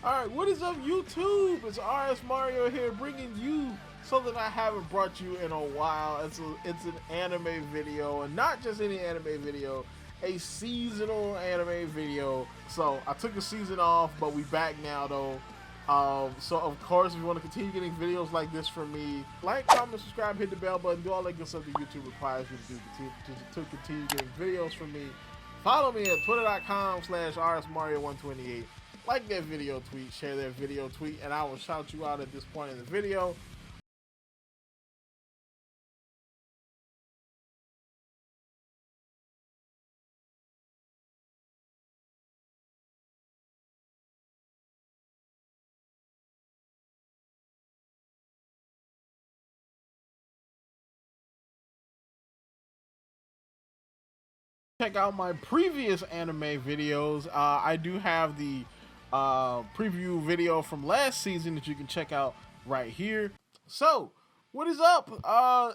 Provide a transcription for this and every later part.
Alright, what is up YouTube? It's RSMario here bringing you something I haven't brought you in a while. It's an anime video, and not just any anime video, a seasonal anime video. So I took a season off, but we back now though. So of course, if you want to continue getting videos like this from me, like, comment, subscribe, hit the bell button, do all that good stuff that YouTube requires you to do to continue getting videos from me. Follow me at twitter.com/RSMario128. Like that video tweet, share that video tweet, and I will shout you out at this point in the video. Check out my previous anime videos. I do have the preview video from last season that you can check out right here. So, what is up?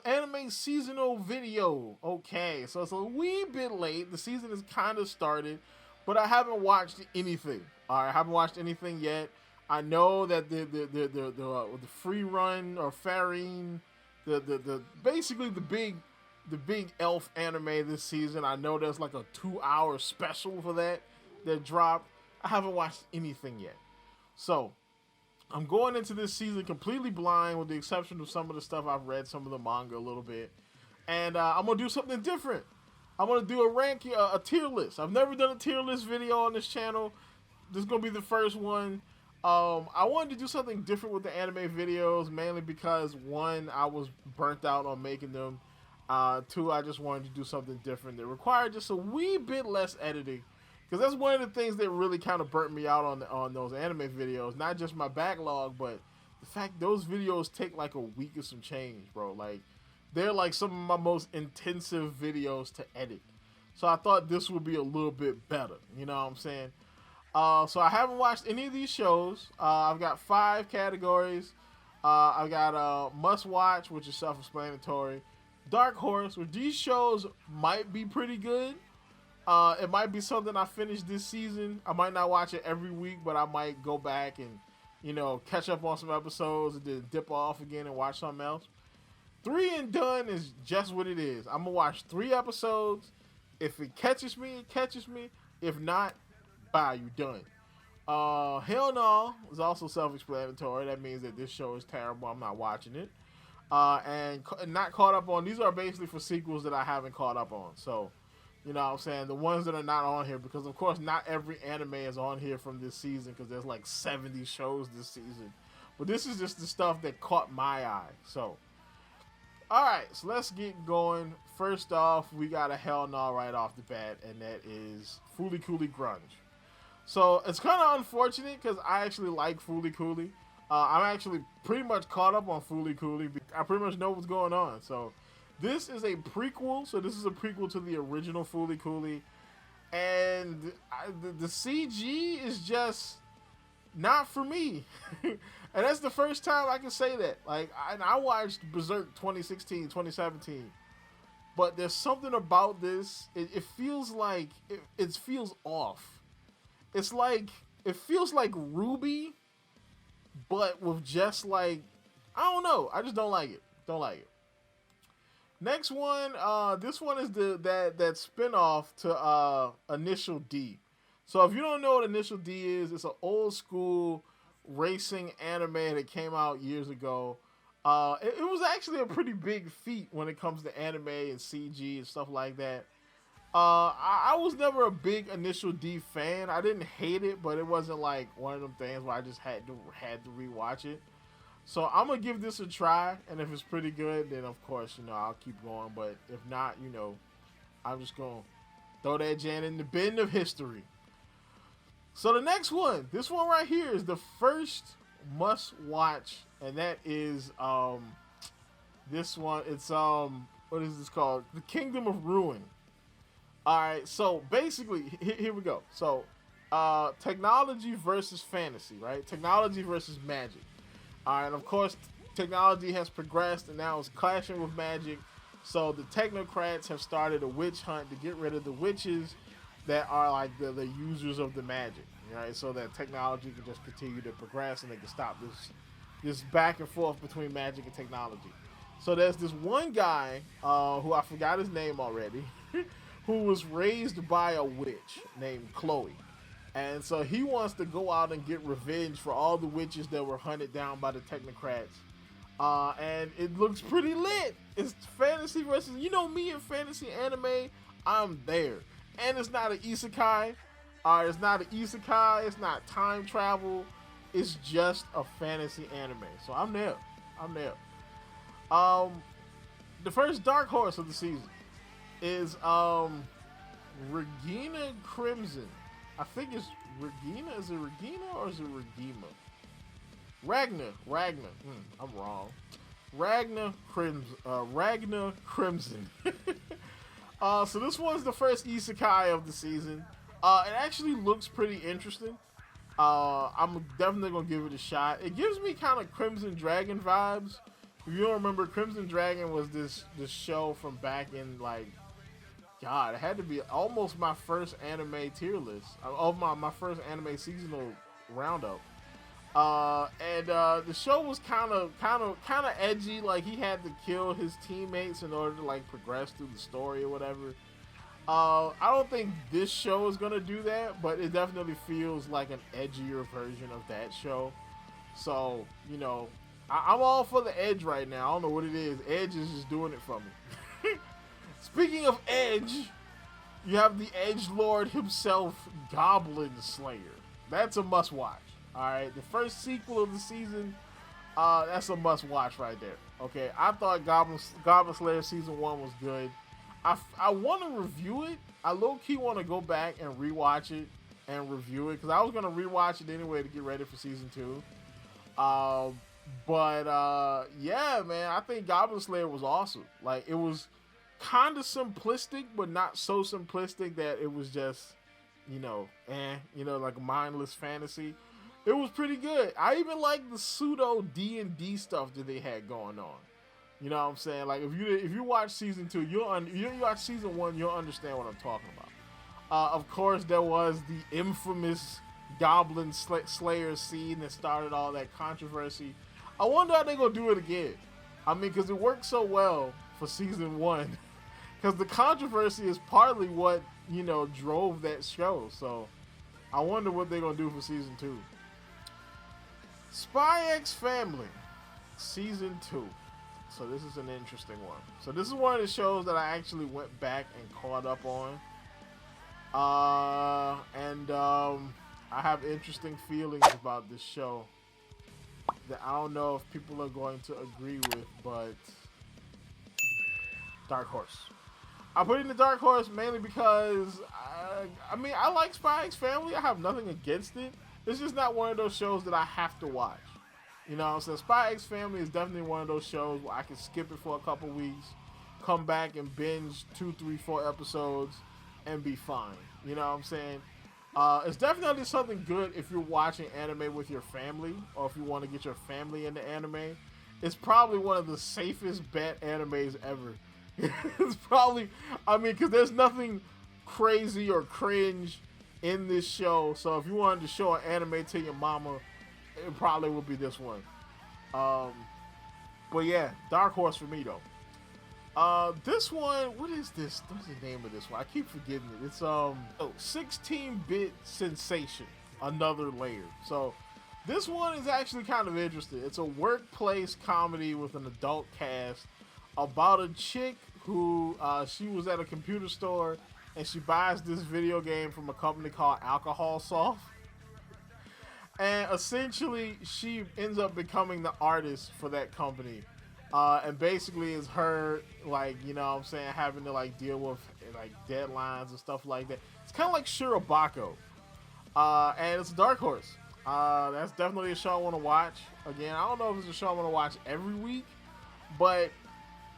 Anime seasonal video. Okay, so it's a wee bit late. The season is kind of started, but I haven't watched anything. I haven't watched anything yet. I know that the Frieren or Frieren, basically the big elf anime this season. I know there's like a 2-hour special for that dropped. I haven't watched anything yet. So I'm going into this season completely blind, with the exception of some of the stuff I've read, some of the manga a little bit. And I'm going to do something different. I'm going to do a tier list. I've never done a tier list video on this channel. This is going to be the first one. I wanted to do something different with the anime videos, mainly because, one, I was burnt out on making them. Two, I just wanted to do something different that required just a wee bit less editing, because that's one of the things that really kind of burnt me out on those anime videos. Not just my backlog, but the fact those videos take like a week or some change, bro. Like, they're like some of my most intensive videos to edit. So I thought this would be a little bit better. You know what I'm saying? So I haven't watched any of these shows. I've got 5 categories. I've got must watch, which is self-explanatory. Dark Horse, where these shows might be pretty good. It might be something I finish this season. I might not watch it every week, but I might go back and, you know, catch up on some episodes and then dip off again and watch something else. 3 and done is just what it is. I'm going to watch 3 episodes. If it catches me, it catches me. If not, bye, you done. Hell No is also self-explanatory. That means that this show is terrible. I'm not watching it. And not caught up on. These are basically for sequels that I haven't caught up on. So, you know what I'm saying? The ones that are not on here, because of course not every anime is on here from this season, because there's like 70 shows this season. But this is just the stuff that caught my eye. So, alright, so let's get going. First off, we got a Hell No right off the bat, and that is Fooly Cooly Grunge. So, it's kind of unfortunate, because I actually like Fooly Cooly. I'm actually pretty much caught up on Fooly Cooly. I pretty much know what's going on. So this is a prequel. So this is a prequel to the original Fooly Cooly. And the CG is just not for me. And that's the first time I can say that. Like, I watched Berserk 2016, 2017. But there's something about this. It feels like, it feels off. It's like, it feels like Ruby, but with just like, I don't know. I just don't like it. Don't like it. Next one, this one is that spin-off to Initial D. So if you don't know what Initial D is, it's an old school racing anime that came out years ago. It was actually a pretty big feat when it comes to anime and CG and stuff like that. I was never a big Initial D fan. I didn't hate it, but it wasn't like one of them things where I just had to rewatch it. So I'm gonna give this a try, and if it's pretty good, then of course, you know, I'll keep going. But if not, you know, I'm just gonna throw that Jan in the bin of history. So the next one, this one right here, is the first must watch, and that is this one. It's what is this called? The Kingdom of Ruin. Alright, so basically, here we go. So, technology versus fantasy, right? Technology versus magic. Alright, and of course, technology has progressed and now it's clashing with magic. So, the technocrats have started a witch hunt to get rid of the witches that are like the users of the magic. right? So that technology can just continue to progress and they can stop this back and forth between magic and technology. So there's this one guy who I forgot his name already, who was raised by a witch named Chloe. And so he wants to go out and get revenge for all the witches that were hunted down by the technocrats. And it looks pretty lit. It's fantasy versus, you know me in fantasy anime, I'm there. And it's not an isekai. It's not an isekai. It's not time travel. It's just a fantasy anime. So I'm there. I'm there. The first dark horse of the season is Regina Crimson. I think it's Regina. Is it Regina or is it Regima? Ragnar. I'm wrong. Ragnar Crimson. So this one's the first isekai of the season. It actually looks pretty interesting. I'm definitely gonna give it a shot. It gives me kind of Crimson Dragon vibes. If you don't remember, Crimson Dragon was this show from back in, like, God, it had to be almost my first anime tier list of my first anime seasonal roundup. And the show was kind of edgy. Like, he had to kill his teammates in order to, like, progress through the story or whatever. I don't think this show is gonna do that, but it definitely feels like an edgier version of that show. So, you know, I'm all for the edge right now. I don't know what it is. Edge is just doing it for me. Speaking of edge, you have the edge lord himself, Goblin Slayer. That's a must watch. All right, the first sequel of the season, that's a must watch right there. Okay, I thought Goblin Slayer season 1 was good. I want to review it. I low-key want to go back and rewatch it and review it because I was going to rewatch it anyway to get ready for season 2. But yeah, man, I think Goblin Slayer was awesome. Like, it was kind of simplistic, but not so simplistic that it was just, like a mindless fantasy. It was pretty good. I even like the pseudo D&D stuff that they had going on. You know what I'm saying? Like, if you watch season 2, you watch season 1, you'll understand what I'm talking about. Of course, there was the infamous Goblin Slayer scene that started all that controversy. I wonder how they're gonna do it again. I mean, because it worked so well for season 1. Because the controversy is partly what, drove that show. So I wonder what they're gonna do for season 2. Spies Family, season 2. So this is an interesting one. So this is one of the shows that I actually went back and caught up on. I have interesting feelings about this show that I don't know if people are going to agree with, but Dark Horse. I put in the Dark Horse mainly because, I like Spies Family. I have nothing against it. It's just not one of those shows that I have to watch. You know what I'm saying? Spy X Family is definitely one of those shows where I can skip it for a couple weeks, come back and binge 2, 3, 4 episodes, and be fine. You know what I'm saying? It's definitely something good if you're watching anime with your family, or if you want to get your family into anime. It's probably one of the safest bet animes ever. It's probably, because there's nothing crazy or cringe in this show. So if you wanted to show an anime to your mama, it probably would be this one. But yeah, Dark Horse for me though. This one, what is this? What's the name of this one? I keep forgetting it. It's 16-bit Sensation, Another Layer. So this one is actually kind of interesting. It's a workplace comedy with an adult cast about a chick who she was at a computer store and she buys this video game from a company called Alcohol Soft. And essentially, she ends up becoming the artist for that company. And basically is her, having to, deal with, deadlines and stuff like that. It's kind of like Shirobako. And it's a Dark Horse. That's definitely a show I want to watch. Again, I don't know if it's a show I want to watch every week, but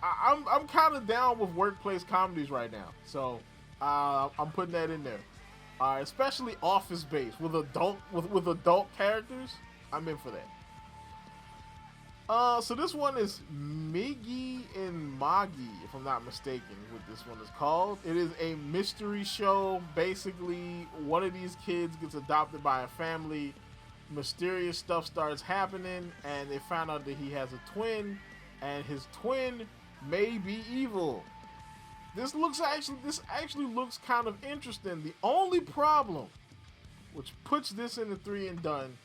I'm kind of down with workplace comedies right now. So, I'm putting that in there. Especially Office Based with adult characters. I'm in for that. So this one is Migy and MGI, if I'm not mistaken, what this one is called. It is a mystery show. Basically, one of these kids gets adopted by a family. Mysterious stuff starts happening, and they find out that he has a twin, and his twin may be evil. This actually looks kind of interesting. The only problem, which puts this in the 3 and done,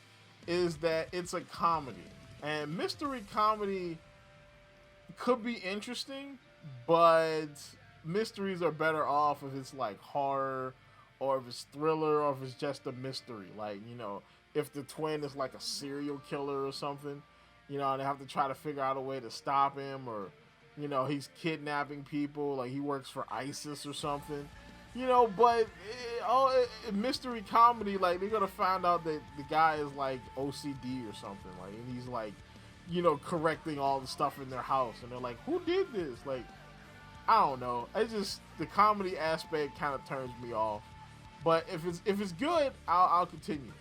is that it's a comedy. And mystery comedy could be interesting, but mysteries are better off if it's like horror, or if it's thriller, or if it's just a mystery. Like, you know, if the twin is like a serial killer or something, you know, and they have to try to figure out a way to stop him, or, you know, he's kidnapping people, like he works for ISIS or something. You know, but mystery comedy, like, they're gonna find out that the guy is like OCD or something, like, and he's like, you know, correcting all the stuff in their house, and they're like, who did this? Like, I don't know. It's just the comedy aspect kind of turns me off. But if it's good, I'll continue.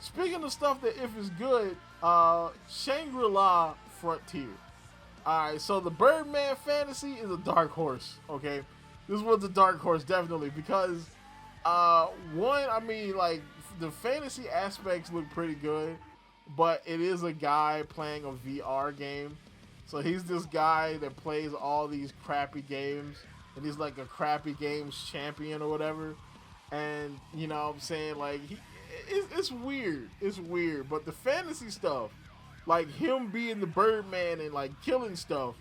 Speaking of stuff that if it's good, Shangri-La Frontier. All right, so the Birdman fantasy is a dark horse. Okay. This one's a dark horse, definitely, because one, I mean, like, the fantasy aspects look pretty good, but it is a guy playing a VR game. So he's this guy that plays all these crappy games, and he's like a crappy games champion or whatever. And, you know what I'm saying, like, it's weird. It's weird, but the fantasy stuff, like him being the Birdman and like killing stuff,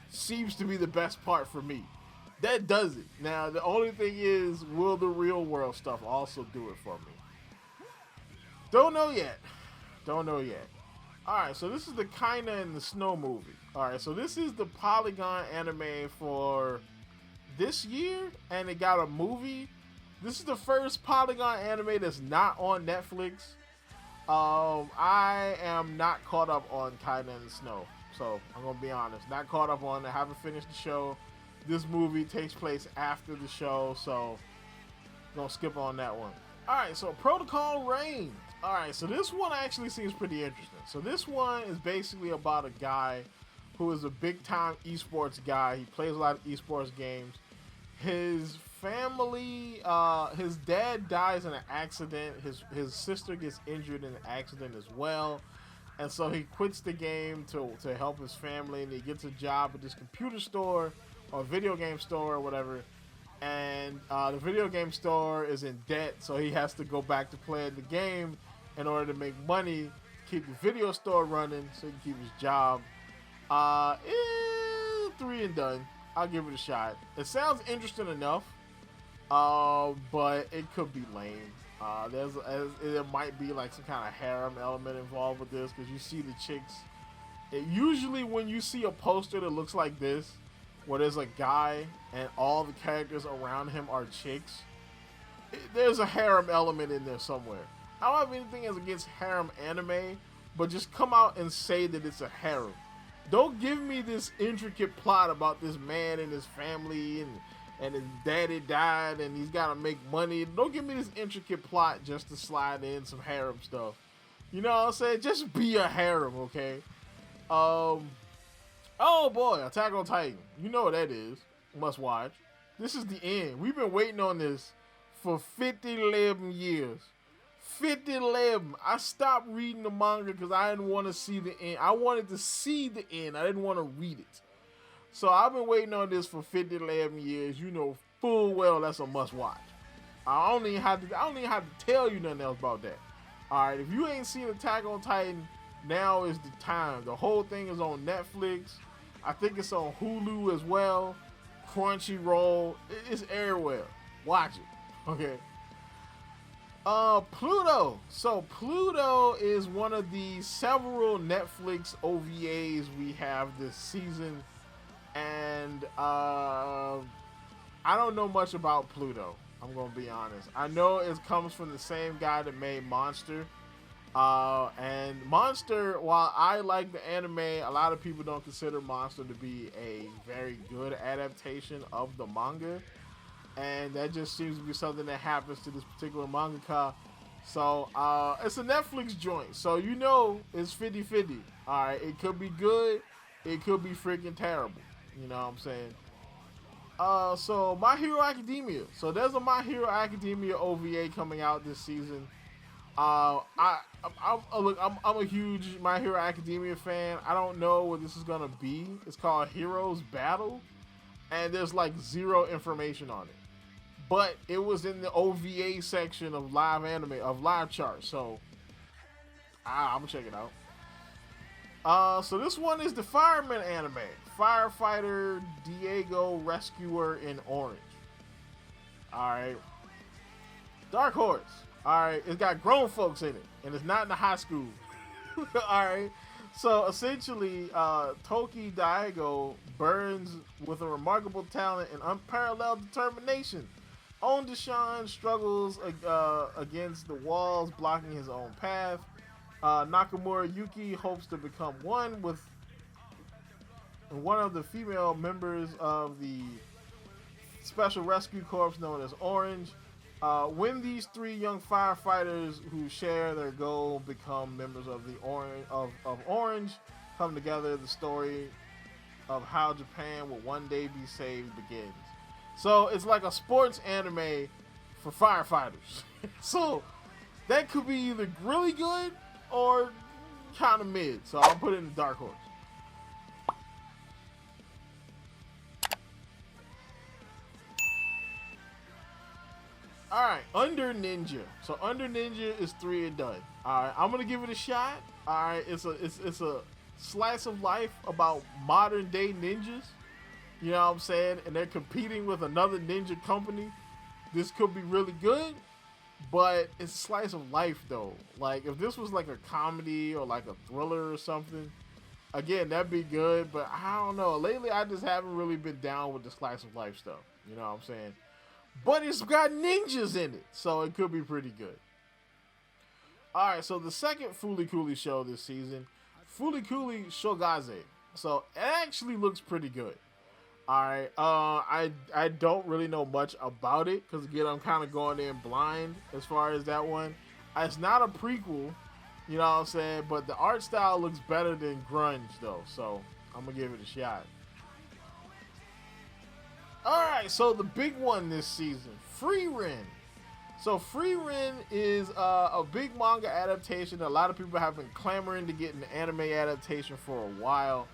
seems to be the best part for me. That does it. Now, the only thing is, will the real world stuff also do it for me? Don't know yet. Don't know yet. Alright, so this is the Kinda in the Snow movie. Alright, so this is the Polygon anime for this year, and it got a movie. This is the first Polygon anime that's not on Netflix. I am not caught up on Kinda in the Snow. So, I'm going to be honest. Not caught up on it. Haven't finished the show. This movie takes place after the show, so gonna skip on that one. Alright, so Protocol Rain. Alright, so this one actually seems pretty interesting. So this one is basically about a guy who is a big time esports guy. He plays a lot of esports games. His family, his dad dies in an accident. His sister gets injured in an accident as well. And so he quits the game to help his family, and he gets a job at this computer store or video game store or whatever, and the video game store is in debt, so he has to go back to playing the game in order to make money to keep the video store running so he can keep his job. 3 and done. I'll give it a shot. It sounds interesting enough, but it could be lame. There might be like some kind of harem element involved with this, because you see the chicks. Usually when you see a poster that looks like this, where there's a guy and all the characters around him are chicks, there's a harem element in there somewhere. I don't have anything against harem anime, but just come out and say that it's a harem. Don't give me this intricate plot about this man and his family and his daddy died and he's got to make money. Don't give me this intricate plot just to slide in some harem stuff. You know what I'm saying? Just be a harem, okay? Oh boy, Attack on Titan. You know what that is. Must watch. This is the end. We've been waiting on this for 11 years. 11. I stopped reading the manga because I didn't want to see the end. I wanted to see the end. I didn't want to read it. So I've been waiting on this for 11 years. You know full well that's a must watch. I don't even have to tell you nothing else about that. Alright, if you ain't seen Attack on Titan, now is the time. The whole thing is on Netflix. I think it's on Hulu as well. Crunchyroll. It's everywhere. Watch it. Okay. Pluto. So Pluto is one of the several Netflix OVAs we have this season. And I don't know much about Pluto. I'm going to be honest. I know it comes from the same guy that made Monster. And Monster, while I like the anime, a lot of people don't consider Monster to be a very good adaptation of the manga. And that just seems to be something that happens to this particular mangaka. So, it's a Netflix joint. So, you know, it's 50-50. All right, it could be good, it could be freaking terrible. You know what I'm saying? So My Hero Academia. So there's a My Hero Academia OVA coming out this season. Look, I'm a huge My Hero Academia fan. I don't know what this is gonna be. It's called Heroes Battle, and there's like zero information on it. But it was in the OVA section of live anime of live chart, so I'm gonna check it out. So this one is the Fireman anime, Firefighter Diego Rescuer in Orange. All right, Dark Horse. All right, it's got grown folks in it, and it's not in the high school. All right, so essentially, Toki Daigo burns with a remarkable talent and unparalleled determination. Ondishan struggles against the walls blocking his own path. Nakamura Yuki hopes to become one with one of the female members of the Special Rescue Corps known as Orange. When these three young firefighters who share their goal become members of the Orange come together, the story of how Japan will one day be saved begins. So it's like a sports anime for firefighters. So that could be either really good or kind of mid. So I'll put it in the Dark Horse. Alright, Under Ninja. So Under Ninja is 3 and done. Alright, I'm gonna give it a shot. Alright, it's a slice of life about modern day ninjas. You know what I'm saying? And they're competing with another ninja company. This could be really good, but it's a slice of life though. Like if this was like a comedy or like a thriller or something, again, that'd be good, but I don't know. Lately I just haven't really been down with the slice of life stuff. You know what I'm saying? But it's got ninjas in it, so it could be pretty good. Alright, so the second Fooly Cooly show this season, Fooly Cooly Shogaze. So it actually looks pretty good. Alright, I don't really know much about it, because again, I'm kind of going in blind as far as that one. It's not a prequel, you know what I'm saying, but the art style looks better than grunge though, so I'm going to give it a shot. Alright, so the big one this season, Frieren. So Frieren is a big manga adaptation that a lot of people have been clamoring to get an anime adaptation for a while.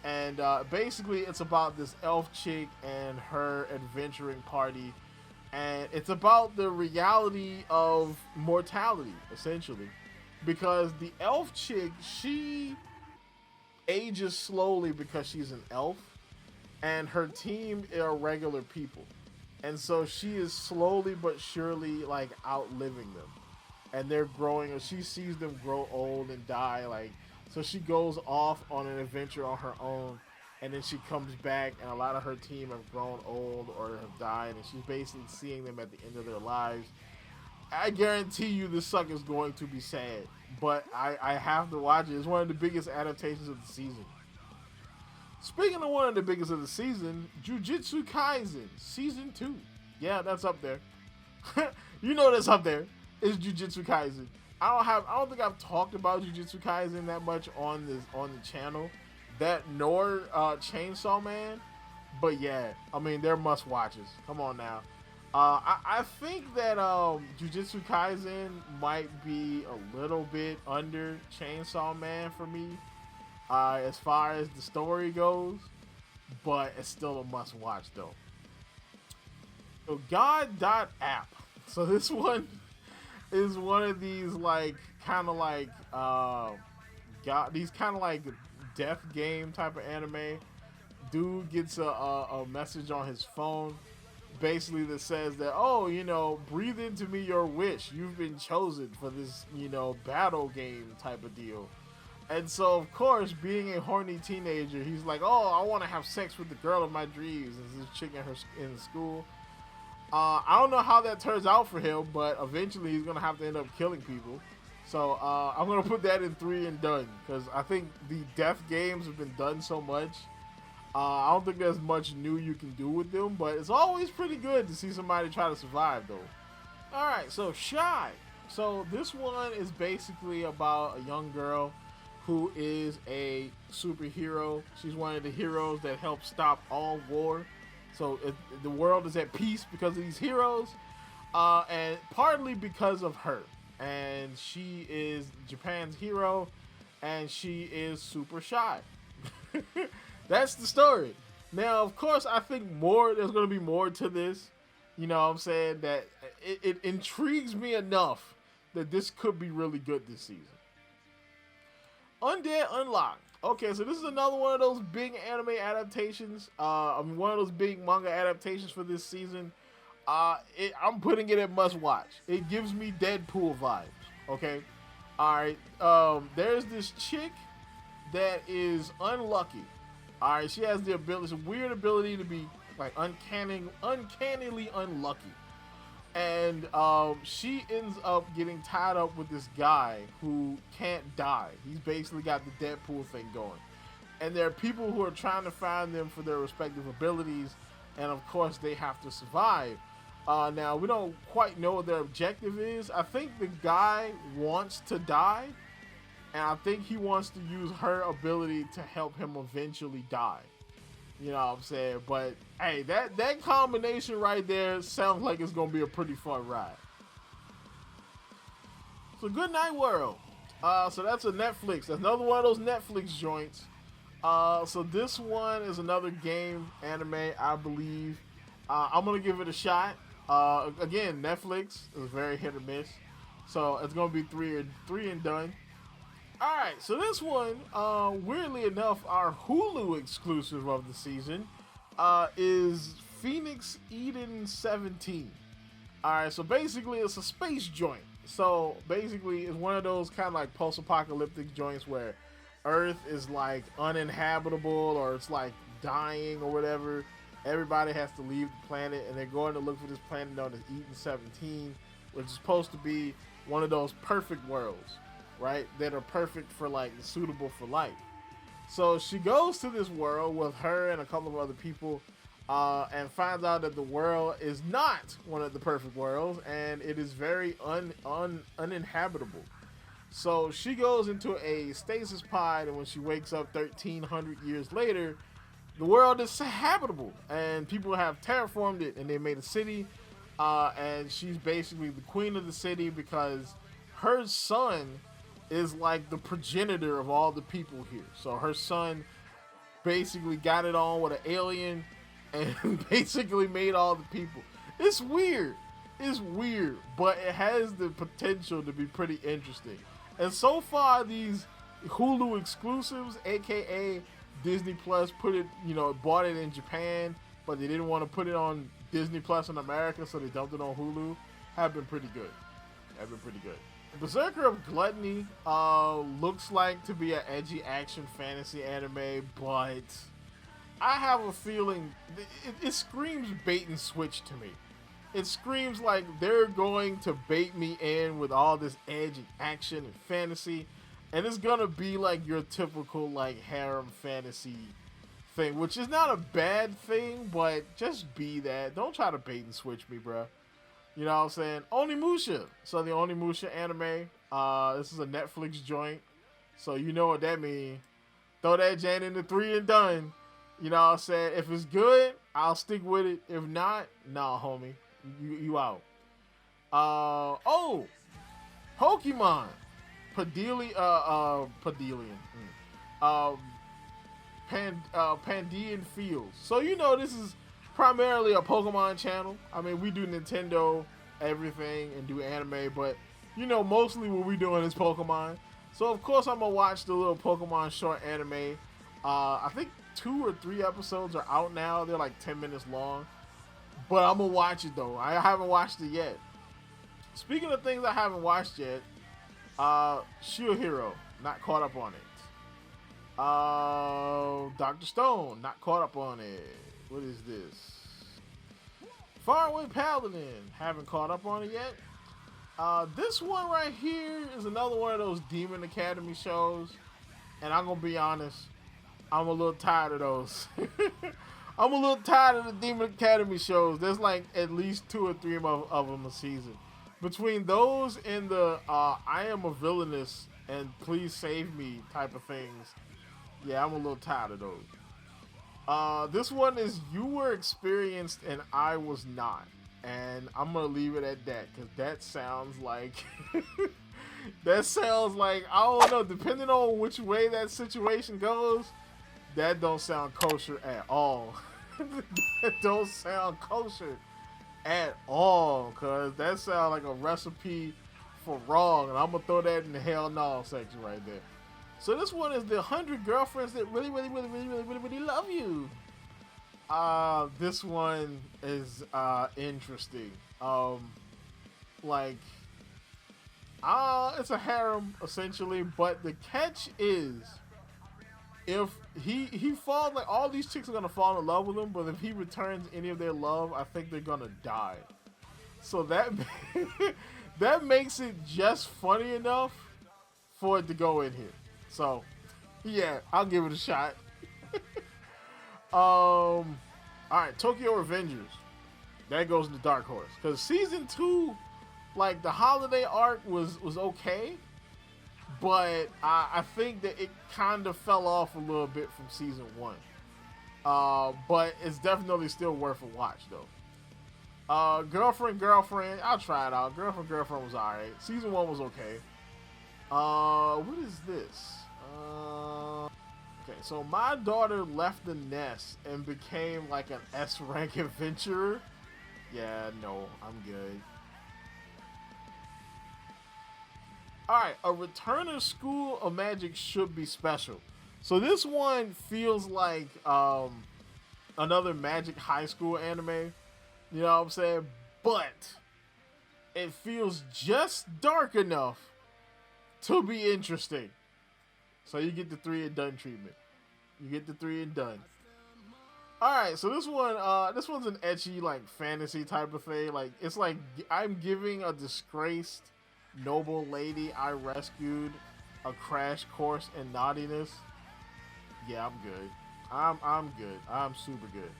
And basically it's about this elf chick and her adventuring party. And it's about the reality of mortality, essentially. Because the elf chick, she ages slowly because she's an elf. And her team are regular people. And so she is slowly but surely like outliving them. And they're growing, or she sees them grow old and die. Like, so she goes off on an adventure on her own. And then she comes back and a lot of her team have grown old or have died. And she's basically seeing them at the end of their lives. I guarantee you this sucker's going to be sad. But I have to watch it. It's one of the biggest adaptations of the season. Speaking of one of the biggest of the season, Jujutsu Kaisen Season 2. Yeah, that's up there. You know that's up there. It's Jujutsu Kaisen. I don't think I've talked about Jujutsu Kaisen that much on the channel. That nor Chainsaw Man. But yeah, I mean they're must watches. Come on now. I think that Jujutsu Kaisen might be a little bit under Chainsaw Man for me. As far as the story goes, but it's still a must watch though. So God.app. So this one is one of these like kind of like these kind of like death game type of anime. Dude gets a message on his phone basically that says that, oh, you know, breathe into me your wish. You've been chosen for this, you know, battle game type of deal. And so, of course, being a horny teenager, he's like, oh, I want to have sex with the girl of my dreams. And this chick in school. I don't know how that turns out for him, but eventually he's going to have to end up killing people. So I'm going to put that in 3 and done. Because I think the death games have been done so much. I don't think there's much new you can do with them. But it's always pretty good to see somebody try to survive, though. Alright, so Shy. So this one is basically about a young girl. who is a superhero. She's one of the heroes that help stop all war. So the world is at peace because of these heroes, and partly because of her. And she is Japan's hero, and she is super shy. That's the story. Now, of course, I think there's going to be more to this. You know what I'm saying? That it intrigues me enough that this could be really good this season. Undead Unlock. Okay, so this is another one of those big anime adaptations. One of those big manga adaptations for this season. I'm putting it at must watch. It gives me Deadpool vibes. Okay, all right. There's this chick that is unlucky. All right, she has the ability, it's a weird ability to be like uncannily unlucky, and she ends up getting tied up with this guy who can't die. He's basically got the Deadpool thing going, and there are people who are trying to find them for their respective abilities, and of course they have to survive. Now we don't quite know what their objective is. I think the guy wants to die, and I think he wants to use her ability to help him eventually die. You know what I'm saying? But hey, that combination right there sounds like it's gonna be a pretty fun ride. So Good Night World. So that's a Netflix. That's another one of those Netflix joints. So this one is another game anime, I believe. I'm gonna give it a shot. Again, Netflix is very hit or miss, so it's gonna be three and done. All right, so this one, weirdly enough, our Hulu exclusive of the season is Phoenix Eden 17. All right, so basically it's a space joint. So basically it's one of those kind of like post-apocalyptic joints where Earth is like uninhabitable or it's like dying or whatever. Everybody has to leave the planet, and they're going to look for this planet known as Eden 17, which is supposed to be one of those perfect worlds, right? That are perfect for like suitable for life. So she goes to this world with her and a couple of other people, and finds out that the world is not one of the perfect worlds, and it is very uninhabitable. So she goes into a stasis pod, and when she wakes up 1,300 years later, the world is habitable, and people have terraformed it, and they made a city, and she's basically the queen of the city because her son is like the progenitor of all the people here. So her son basically got it on with an alien and basically made all the people. It's weird, but it has the potential to be pretty interesting. And so far, these Hulu exclusives, aka Disney Plus, bought it in Japan, but they didn't want to put it on Disney Plus in America, so they dumped it on Hulu, have been pretty good. Berserker of Gluttony looks like to be an edgy action fantasy anime, but I have a feeling it screams bait and switch to me. It screams like they're going to bait me in with all this edgy action and fantasy, and it's gonna be like your typical like harem fantasy thing, which is not a bad thing, but just be that. Don't try to bait and switch me, bro. You know what I'm saying? Onimusha. So the Onimusha anime, this is a Netflix joint, so you know what that means. Throw that Jane in the 3 and done. You know what I'm saying? If it's good, I'll stick with it. If not, nah, homie. You out. Pokemon. Pandean Fields. So you know this is primarily a Pokemon channel. I mean, we do Nintendo everything and do anime, but you know, mostly what we doing is Pokemon. So of course I'm gonna watch the little Pokemon short anime. I think 2 or 3 episodes are out now. They're like 10 minutes long, but I'm gonna watch it though. I haven't watched it yet. Speaking of things I haven't watched yet, Shield Hero, not caught up on it. Dr. Stone, not caught up on it. What is this? Faraway Paladin, haven't caught up on it yet. This one right here is another one of those Demon Academy shows, and I'm gonna be honest, I'm a little tired of those. I'm a little tired of the Demon Academy shows. There's like at least 2 or 3 of them a season. Between those and the I Am a Villainess and please save me type of things. Yeah, I'm a little tired of those. This one is you were experienced and I was not. And I'm gonna leave it at that because that sounds like that sounds like, I don't know, depending on which way that situation goes, that don't sound kosher at all. That don't sound kosher at all, cause that sounds like a recipe for wrong, and I'm gonna throw that in the hell no section right there. So this one is the 100 girlfriends that really, really, really, really, really, really, really love you. This one is interesting. Like, it's a harem essentially, but the catch is if he falls, like all these chicks are gonna fall in love with him, but if he returns any of their love, I think they're gonna die. So that that makes it just funny enough for it to go in here. So yeah, I'll give it a shot. All right, Tokyo Avengers. That goes into Dark Horse because season 2, like the holiday arc was okay, but I think that it kind of fell off a little bit from season 1. But it's definitely still worth a watch though. Girlfriend, I'll try it out. Girlfriend was alright. Season 1 was okay. What is this? Okay, so my daughter left the nest and became like an S-rank adventurer. Yeah, no, I'm good. Alright, a returner school of magic should be special. So this one feels like another magic high school anime. You know what I'm saying? But it feels just dark enough to be interesting. So you get the 3 and done treatment. You get the 3 and done. Alright, so this one's an ecchi, like, fantasy type of thing. Like, it's like I'm giving a disgraced noble lady I rescued a crash course in naughtiness. Yeah, I'm good. I'm good. I'm super good.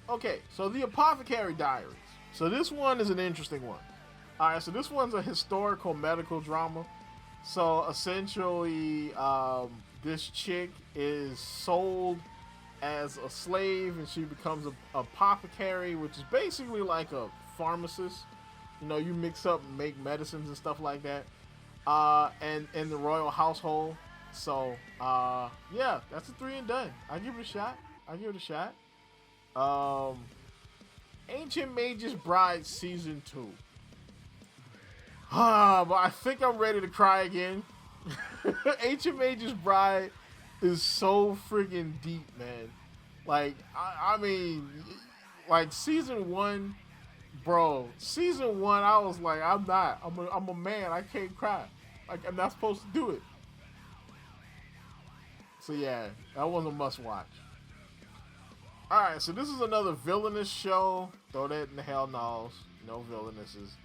Okay, so the Apothecary Diaries. So this one is an interesting one. Alright, so this one's a historical medical drama. So essentially, this chick is sold as a slave and she becomes an apothecary, which is basically like a pharmacist. You know, you mix up and make medicines and stuff like that. And in the royal household. So, yeah, that's a 3 and done. I give it a shot. Ancient Mage's Bride Season 2. But I think I'm ready to cry again. Ancient Mage's Bride is so friggin' deep, man. Like, I mean, like season 1, bro. Season 1, I was like, I'm a man. I can't cry. Like, I'm not supposed to do it. So yeah, that was a must watch. Alright, so this is another villainous show. Throw that in the hell no's. No villainesses.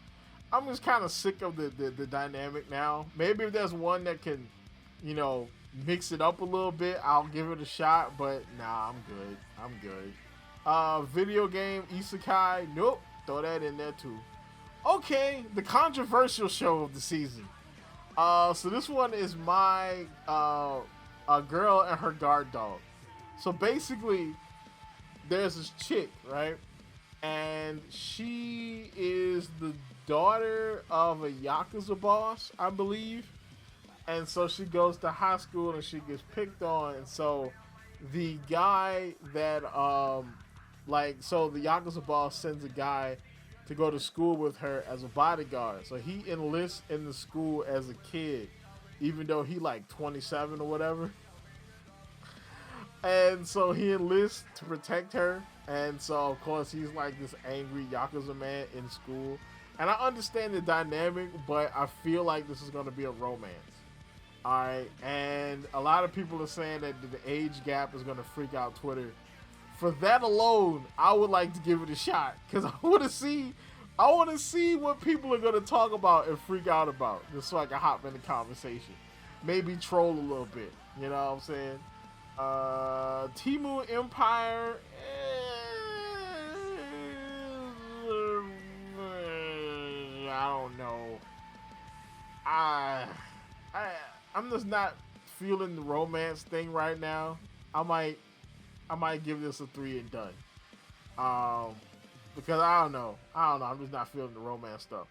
I'm just kind of sick of the dynamic now. Maybe if there's one that can, you know, mix it up a little bit, I'll give it a shot. But nah, I'm good. Video game Isekai. Nope. Throw that in there too. Okay, the controversial show of the season. So this one is my a girl and her guard dog. So basically, there's this chick, right? And she is the daughter of a Yakuza boss, I believe. And so she goes to high school and she gets picked on. And so the guy that, so the Yakuza boss sends a guy to go to school with her as a bodyguard. So he enlists in the school as a kid, even though he like 27 or whatever. And so he enlists to protect her. And so, of course, he's like this angry Yakuza man in school. And I understand the dynamic, but I feel like this is going to be a romance. Alright, and a lot of people are saying that the age gap is going to freak out Twitter. For that alone, I would like to give it a shot. Because I want to see what people are going to talk about and freak out about. Just so I can hop in the conversation. Maybe troll a little bit. You know what I'm saying? Timu Empire. I don't know. I I'm just not feeling the romance thing right now. I might give this a 3 and done. Because I don't know. I'm just not feeling the romance stuff.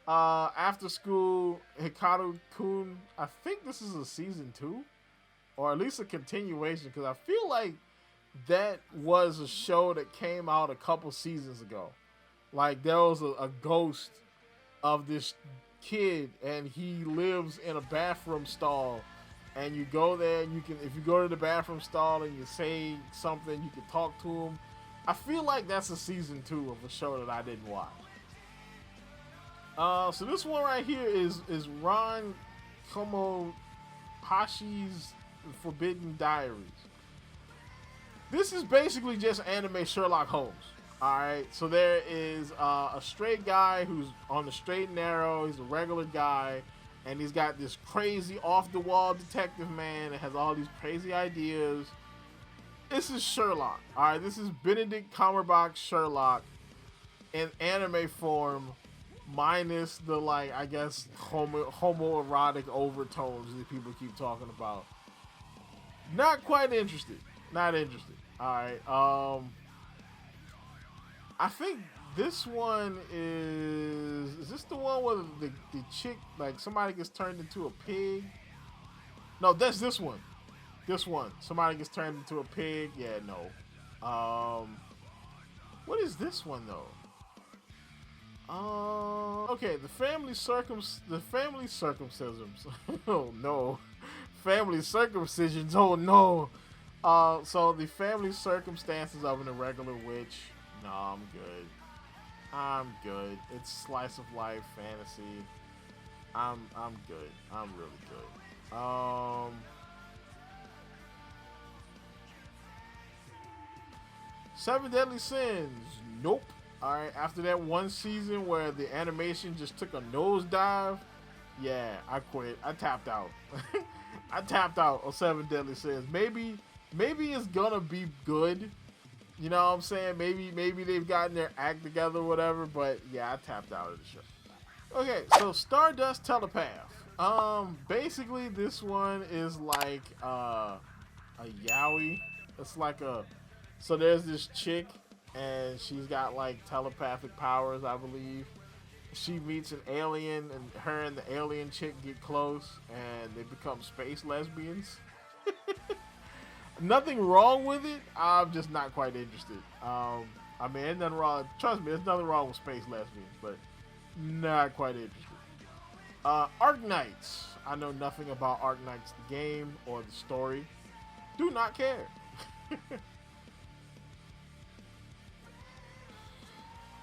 After School, Hikaru-kun. I think this is a season 2, or at least a continuation. Because I feel like that was a show that came out a couple seasons ago. Like there was a ghost of this kid, and he lives in a bathroom stall. And you go there, and if you go to the bathroom stall and you say something, you can talk to him. I feel like that's a season 2 of a show that I didn't watch. So this one right here is Ron Komopashi's Forbidden Diaries. This is basically just anime Sherlock Holmes. Alright, so there is a straight guy who's on the straight and narrow. He's a regular guy, and he's got this crazy off-the-wall detective man that has all these crazy ideas. This is Sherlock. Alright, this is Benedict Cumberbatch Sherlock in anime form, minus the, like, I guess, homoerotic overtones that people keep talking about. Not quite interested. Not interested. Alright, I think this one is this the one where the chick, like, somebody gets turned into a pig? No, that's this one. This one. Somebody gets turned into a pig. Yeah, no. What is this one though? Okay, the family circumcisions. Oh no. Family circumcisions. Oh no. So the family circumstances of an irregular witch. No, I'm good. I'm good. It's slice of life fantasy. I'm good. I'm really good. Seven Deadly Sins. Nope. Alright, after that one season where the animation just took a nosedive, yeah, I quit. I tapped out. I tapped out on Seven Deadly Sins. Maybe it's gonna be good. You know what I'm saying? Maybe they've gotten their act together or whatever, but yeah, I tapped out of the show. Okay, so Stardust Telepath. Basically this one is like a yaoi. It's like so there's this chick, and she's got like telepathic powers, I believe. She meets an alien, and her and the alien chick get close, and they become space lesbians. Nothing wrong with it. I'm just not quite interested. I mean, there's nothing wrong. Trust me, there's nothing wrong with space lesbians, but not quite interested. Arknights. I know nothing about Arknights, the game or the story. Do not care.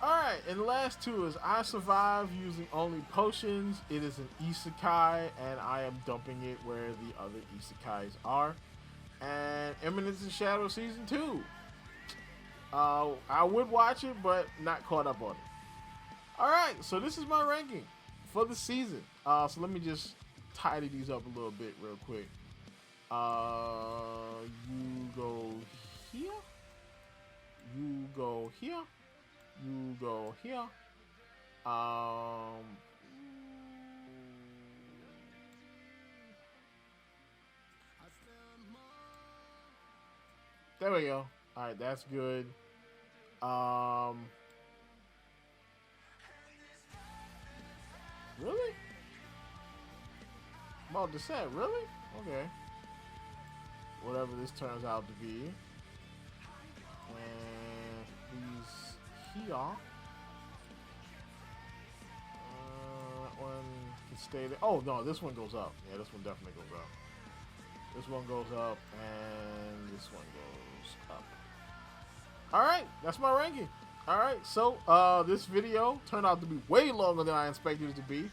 Alright, and the last two is I Survive Using Only Potions. It is an isekai, and I am dumping it where the other isekais are. And Eminence in Shadow Season 2. I would watch it, but not caught up on it. Alright, so this is my ranking for the season. So let me just tidy these up a little bit real quick. You go here. You go here. You go here. There we go. All right, that's good. Really? I'm about to say, really? Okay. Whatever this turns out to be. And these here. That one can stay there. Oh, no, this one goes up. Yeah, this one definitely goes up. This one goes up, and this one goes up. Alright, that's my ranking. Alright, so this video turned out to be way longer than I expected it to be.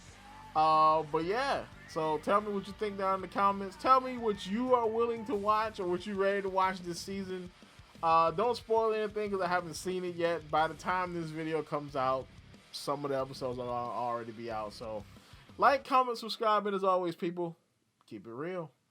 But yeah, so tell me what you think down in the comments. Tell me what you are willing to watch or what you're ready to watch this season. Don't spoil anything because I haven't seen it yet. By the time this video comes out, some of the episodes will already be out. So like, comment, subscribe, and as always, people, keep it real.